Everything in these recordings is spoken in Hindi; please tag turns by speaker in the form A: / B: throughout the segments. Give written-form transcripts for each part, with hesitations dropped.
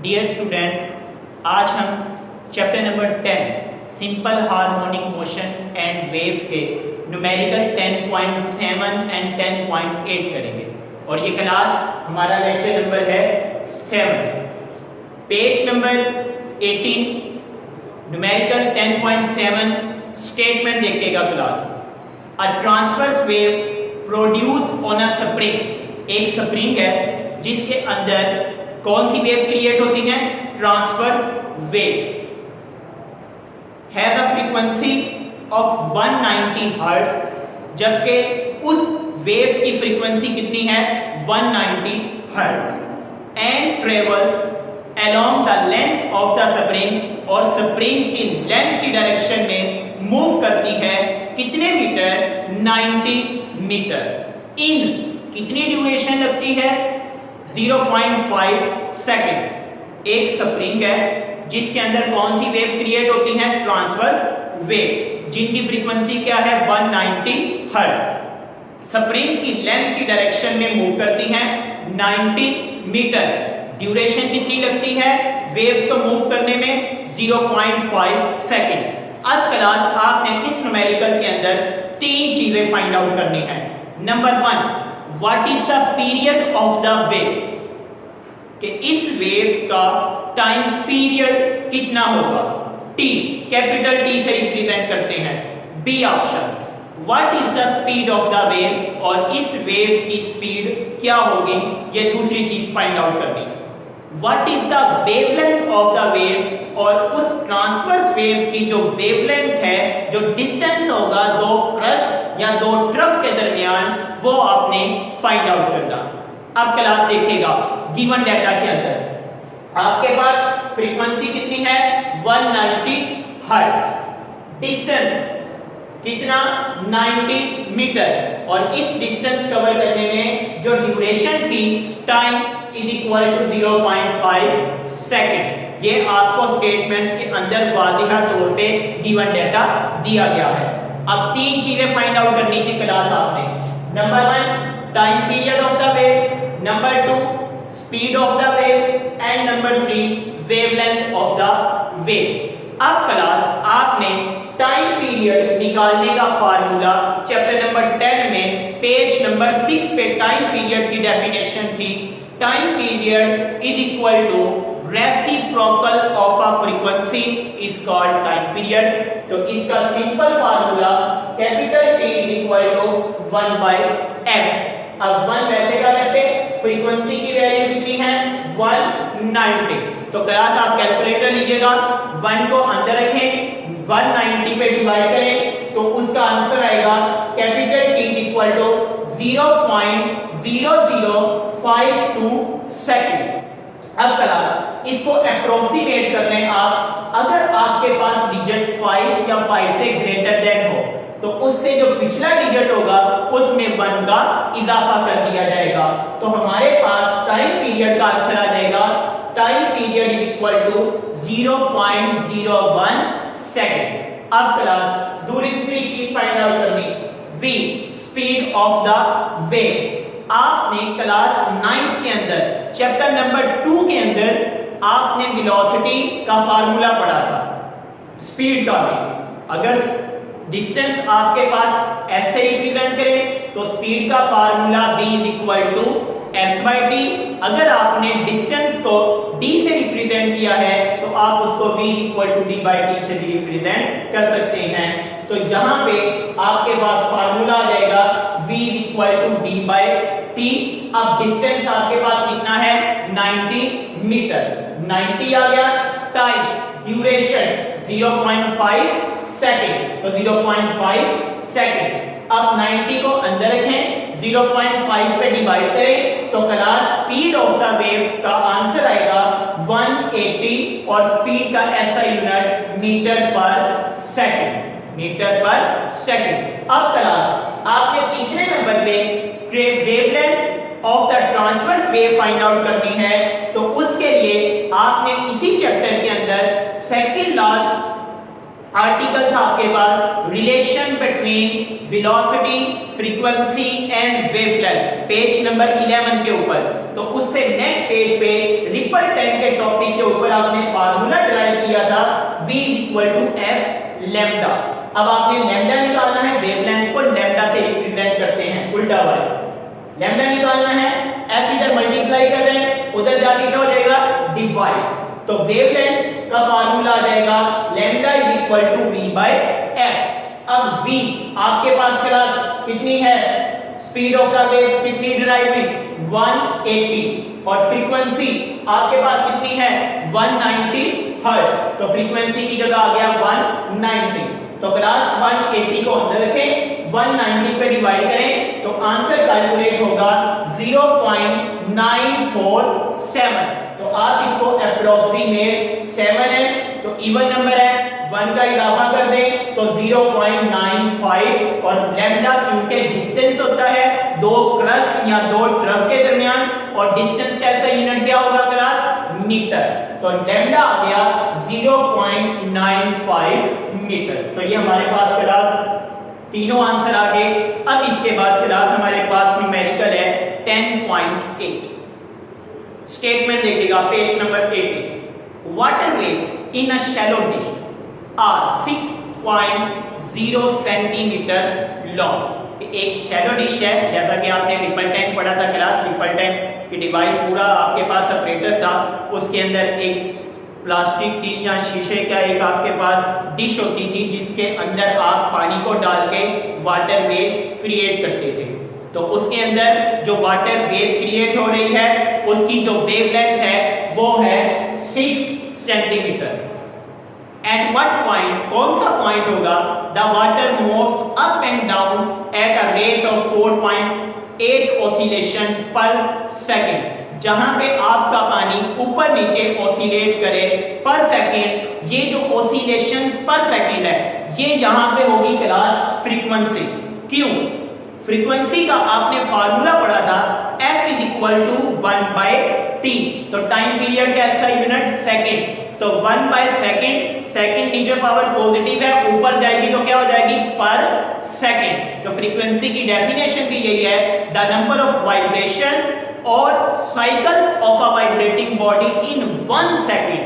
A: डियर स्टूडेंट्स, आज हम chapter number 10 simple harmonic motion and waves के न्यूमेरिकल 10.7 एंड 10.8 करेंगे और ये क्लास हमारा लेक्चर नंबर है 7। पेज नंबर 18 न्यूमेरिकल 10.7 स्टेटमेंट देखिएगा class. A transverse wave produced on a spring, एक स्प्रिंग है जिसके अंदर कौन सी वेव्स क्रिएट होती हैं? Transverse wave has a frequency of 190 hertz, जबकि उस वेव्स की फ्रीक्वेंसी कितनी है? 190 hertz and travels along the length of the spring, और स्प्रिंग की लेंथ की डायरेक्शन में मूव करती है कितने मीटर? 90 मीटर। इन कितनी ड्यूरेशन लगती है? 0.5 सेकंड। एक स्प्रिंग है जिसके अंदर कौन सी वेव्स क्रिएट होती हैं? ट्रांसवर्स वेव, जिनकी फ्रीक्वेंसी क्या है? 190 हर्ट्ज। स्प्रिंग की लेंथ की डायरेक्शन में मूव करती हैं 90 मीटर। ड्यूरेशन कितनी लगती है वेव्स को मूव करने में? 0.5 सेकंड। अब क्लास आपने इस न्यूमेरिकल के अंदर तीन चीजें फाइंड आउट करनी है। Number 1, what is the period of the wave, कि इस वेव का टाइम पीरियड कितना होगा? टी, कैपिटल टी से रिप्रेजेंट करते हैं। B option, what is the speed of the wave, और इस वेव की स्पीड क्या होगी? ये दूसरी चीज फाइंड आउट करनी है। What is the wavelength of the wave, और उस ट्रांसवर्स वेव की जो वेवलेंथ है, जो डिस्टेंस होगा दो क्रस्ट या दो ट्रफ के दरमियान, वो आपने फाइंड आउट करना। अब क्लास देखेगा गिवन डाटा के अंदर आपके पास फ्रीक्वेंसी कितनी है? 190 हर्ट्ज, डिस्टेंस कितना? 90 मीटर, और इस डिस्टेंस कवर करने में जो ड्यूरेशन थी, time is equal to 0.5 second. ये आपको स्टेटमेंट्स के अंदर वाज़िहा तौर पे गिवन डाटा दिया गया है। अब तीन चीजें फाइंड आउट करनी थी क्लास आपने। Number 1, time period of the wave, number 2, speed of the wave, and number 3, wavelength of the wave. अब क्लास आपने टाइम पीरियड निकालने का फार्मूला चैप्टर नंबर 10 में पेज नंबर 6 पे टाइम पीरियड की डेफिनेशन थी। Time period is equal to reciprocal of a frequency is called time period. तो इसका simple formula capital T is equal to 1/f। अब 1 वैसे का वैसे, फ्रीक्वेंसी की वैल्यू कितनी है? 190। तो क्लास आप कैलकुलेटर लीजिएगा, 1 को अंदर रखें, 190 पे डिवाइड करें तो उसका आंसर आएगा capital T is equal to 0.0052 second. अब क्लास इसको अप्रोक्सीमेट कर रहे हैं आप। अगर आपके पास डिजिट 5 या 5 से ग्रेटर देन हो, तो उससे जो पिछला डिजिट होगा उसमें 1 का इजाफा कर दिया जाएगा। तो हमारे पास टाइम पीरियड का आंसर आ जाएगा, time period is equal to 0.01 second. अब क्लास दूसरी चीज फाइंड आउट करनी, v, speed of the wave. आपने क्लास 9 के अंदर चैप्टर नंबर 2 के अंदर आपने वेलोसिटी का फार्मूला पढ़ा था, स्पीड का भी। अगर डिस्टेंस आपके पास s से रिप्रेजेंट करें तो स्पीड का formula v is equal to s/t। अगर आपने डिस्टेंस को d से रिप्रेजेंट किया है तो आप उसको v is equal to d/t से भी रिप्रेजेंट कर सकते हैं। तो यहाँ पे आपके पास फार्मूला आ जाएगा v is equal to d/t। अब डिस्टेंस आपके पास कितना है? 90 मीटर। 90 आ गया। टाइम ड्यूरेशन 0.5 सेकंड, तो 0.5 सेकंड। अब 90 को अंदर रखें, 0.5 पे डिवाइड करें तो class speed of the wave का आंसर आएगा 180, और स्पीड का SI यूनिट मीटर पर सेकंड, मीटर पर सेकंड। अब क्लास आपने तीसरे नंबर पे wavelength of the transverse wave find out करनी है। तो उसके लिए आपने इसी चैप्टर के अंदर सेकंड लास्ट आर्टिकल था आपके पास relation between velocity, frequency and wavelength, page number 11 के ऊपर। तो उससे नेक्स्ट पेज पे रिपल टेन के टॉपिक के ऊपर आपने फार्मूला डिराइव किया था v = f लैम्डा। अब आपने लैम्डा निकालना है, वेवलेंथ को लैम्डा से रिप्रेजेंट करते हैं, उल्टा वाला लैम्डा निकालना है, f इधर मल्टीप्लाई कर रहे हैं, उधर जाके क्या हो जाएगा डिवाइड। तो वेवलेंथ का फार्मूला आ जाएगा लैम्डा = v/f। अब v आपके पास क्लास कितनी है, स्पीड ऑफ द वेव कितनी डिराइव हुई 180, और फ्रीक्वेंसी आपके पास कितनी है 190 हर्ट्ज। तो फ्रीक्वेंसी की जगह आ गया 190। तो क्लास 180 को अंदर रखें, 190 पे डिवाइड करें तो आंसर कैलकुलेट होगा 0.947। तो आप इसको अप्रोक्सीमेट 7 है तो इवन नंबर है, 1 का इजाफा कर दें तो 0.95, और लैम्डा क्योंकि डिस्टेंस होता है दो क्रस्ट या दो ट्रफ के दरमियान, और डिस्टेंस का ऐसा यूनिट क्या होगा क्लास मीटर। तो लैम्डा आ गया 0.95 मीटर। तो ये हमारे पास क्लास तीनों आंसर आ गए। अब इसके बाद क्लास हमारे पास न्यूमेरिकल है 10.8। स्टेटमेंट देखिएगा page number 80। Water waves in a shallow dish are 6.0 centimetre long. एक शैलो डिश है, जैसा कि आपने रिपल टेन पढ़ा था क्लास, रिपल टेन की डिवाइस पूरा आपके पास अपरेटस था, उसके अंदर एक प्लास्टिक की या शीशे का एक आपके पास डिश होती थी जिसके अंदर आप पानी को डाल के वाटर वेव क्रिएट करते थे। तो उसके अंदर जो वाटर वेव क्रिएट हो रही है उसकी जो वेवलेंथ है वो है 6 सेंटीमीटर। एट व्हाट पॉइंट, कौन सा पॉइंट होगा, the water moves up and down at a rate of 4.8 oscillation पर सेकेंड। जहां पे आपका पानी ऊपर नीचे ऑसिलेट करे पर सेकेंड, ये जो ऑसिलेशंस पर सेकेंड है ये यहां पे होगी क्लास फ्रीक्वेंसी। क्यों? फ्रीक्वेंसी का आपने फार्मूला पढ़ा था f = 1/t। तो टाइम पीरियड का ऐसा यूनिट सेकेंड, तो 1/सेकेंड, सेकेंड नीचे पावर पॉजिटिव है, ऊपर जाएगी तो क्या हो जाएगी पर सेकेंड। तो फ्रीक्वेंसी की डेफिनेशन भी यही है, द नंबर ऑफ वाइब्रेशन और cycles of a vibrating body in 1 second.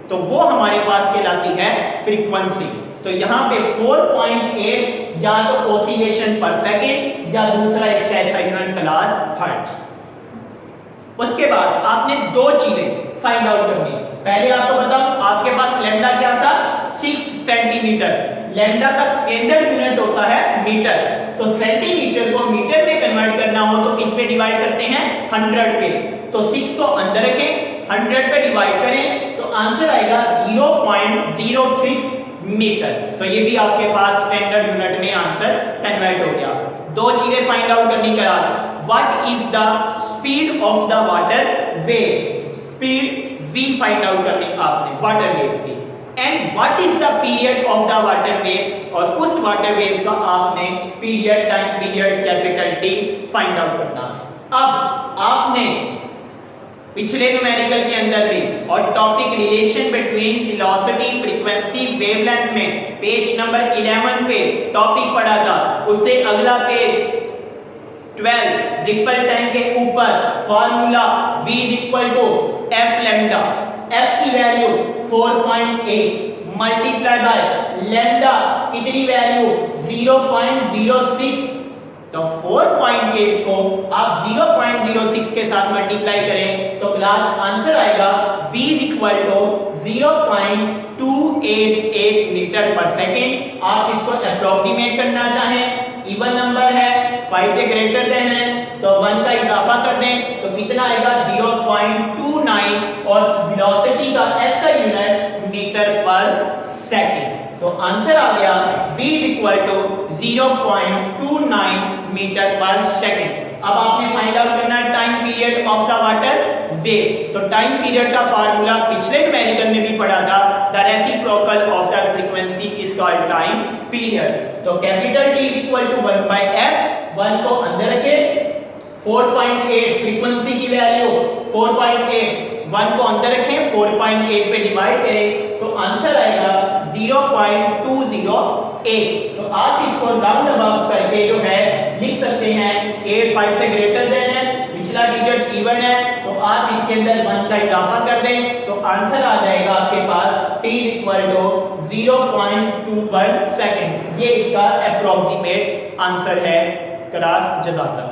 A: तो वो हमारे पास कहलाती है फ्रीक्वेंसी। तो यहाँ पे 4.8 या तो ऑसिलेशन पर सेकेंड या दूसरा इसका ऐसा यूनिट क्लास हर्ट्ज। उसके बाद आपने दो चीजें फाइंड आउट करनी। पहले आपको बताऊं, आपके पास लैम्डा क्या था 6 सेंटीमीटर। लैम्डा का स्टैंडर्ड यूनिट होता है मीटर। तो सेंटीमीटर को मीटर में कन्वर्ट करना हो तो किस पे डिवाइड करते हैं 100 पे। तो 6 को अंदर रखें, 100 पे डिवाइड करें तो आंसर आएगा 0.06 मीटर। तो ये भी आपके पास स्टैंडर्ड यूनिट में आंसर कन्वर्ट हो गया। दो चीजें फाइंड आउट करनी करा, what is the speed of the water wave, speed v find out करनी आपने वाटर वेव्स की, and what is the period of the water wave, और उस वाटर वेव्स का आपने period, time period capital T find out करना। अब आपने पिछले न्यूमेरिकल के अंदर भी और topic relation between velocity, frequency, wavelength में पेज नंबर 11 पे टॉपिक पढ़ा था। उससे अगला पेज 12 रिपल टेन के ऊपर formula v = f lambda, f की वैल्यू 4.8 मल्टीप्लाई बाय लैम्डा कितनी वैल्यू 0.06। तो 4.8 को आप 0.06 के साथ मल्टीप्लाई करें तो क्लास आंसर आएगा v = 0.288 मीटर पर सेकेंड। आप इसको अप्रोक्सीमेट करना चाहें, इवन नंबर है, 5 से ग्रेटर देन है तो 1 का इजाफा कर दें तो कितना आएगा 0.29, और वेलोसिटी का ऐसा यूनिट मीटर पर सेकेंड। तो आंसर आ गया v = 0.29 मीटर पर सेकेंड। अब आपने फाइंड आउट करना है time period of the water wave. तो टाइम पीरियड का फार्मूला पिछले न्यूमेरिकल में भी पढ़ा था, the reciprocal of the frequency is called time period. तो कैपिटल T = 1/f, 1 को अंदर रखें, 4.8 फ्रीक्वेंसी की वैल्यू 4.8, 1 को अंदर रखें, 4.8 पे डिवाइड करें तो आंसर आएगा 0.208। तो आप इसको राउंड अबाउट करके जो है लिख सकते हैं 8 5 से ग्रेटर देन है, पिछला डिजिट इवन है, तो आप इसके अंदर 1 का इजाफा कर दें तो आंसर आ जाएगा आपके पास t इक्वल टू 0.21 सेकेंड। ये इसका अप्रोक्सीमेट आंसर है। क्लास जज़ाकल्लाह।